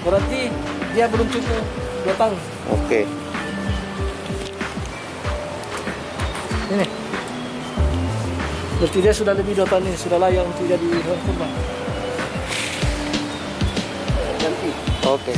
berarti dia belum cukup 2 tahun. Oke. Ini. Berarti dia sudah lebih 2 tahun ini, sudah layak untuk jadi hewan kurban. Ganti. Oke.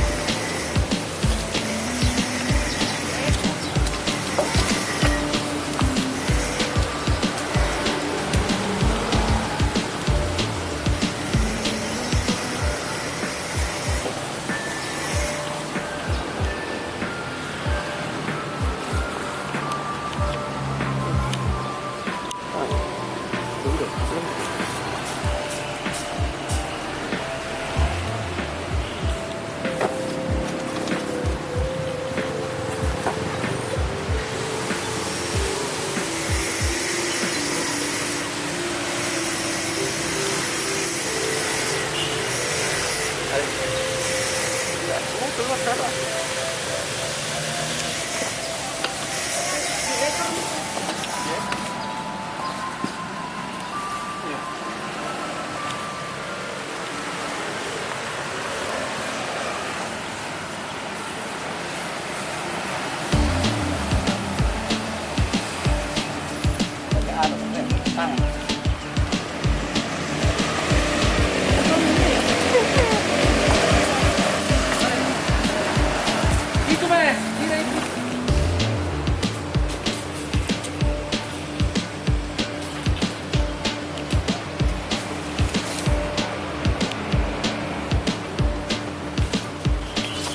Itu Mas, ini itu.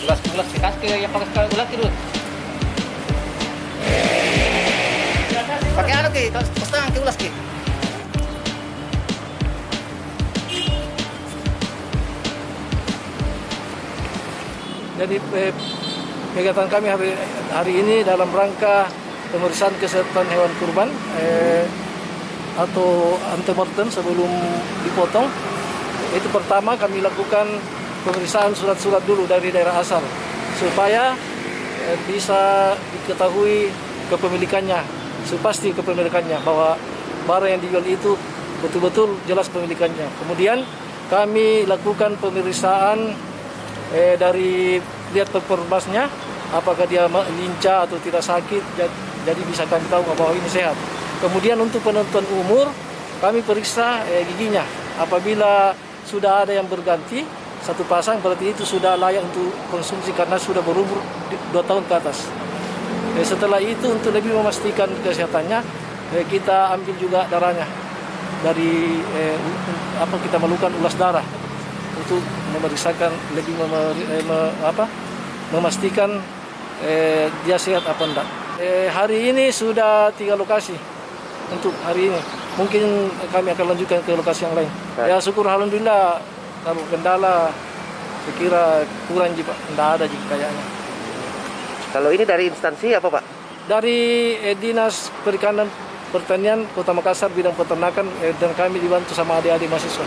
Ulas bekas ke yang pakai sekali ulas itu. Pakai anu ki, setengah ke ulas ki. Jadi kegiatan kami hari ini dalam rangka pemeriksaan kesehatan hewan kurban atau antemortem sebelum dipotong. Itu pertama kami lakukan pemeriksaan surat-surat dulu dari daerah asal supaya bisa diketahui kepemilikannya, pasti kepemilikannya, bahwa barang yang dijual itu betul-betul jelas pemilikannya. Kemudian kami lakukan pemeriksaan dari lihat performasnya, apakah dia lincah atau tidak sakit, jadi bisa kami tahu bahwa ini sehat. Kemudian untuk penentuan umur, kami periksa giginya. Apabila sudah ada yang berganti, 1 pasang, berarti itu sudah layak untuk konsumsi karena sudah berumur 2 tahun ke atas. Setelah itu untuk lebih memastikan kesehatannya, kita ambil juga darahnya. Dari kita melakukan ulas darah untuk memeriksakan lebih memastikan dia sehat apa enggak. Hari ini sudah 3 lokasi untuk hari ini. Mungkin kami akan lanjutkan ke lokasi yang lain. Ya syukur alhamdulillah, kalau kendala saya kira kurang Pak, enggak ada kayaknya. Kalau ini dari instansi apa Pak? Dari Dinas Perikanan Pertanian Kota Makassar bidang peternakan, dan kami dibantu sama adik-adik mahasiswa.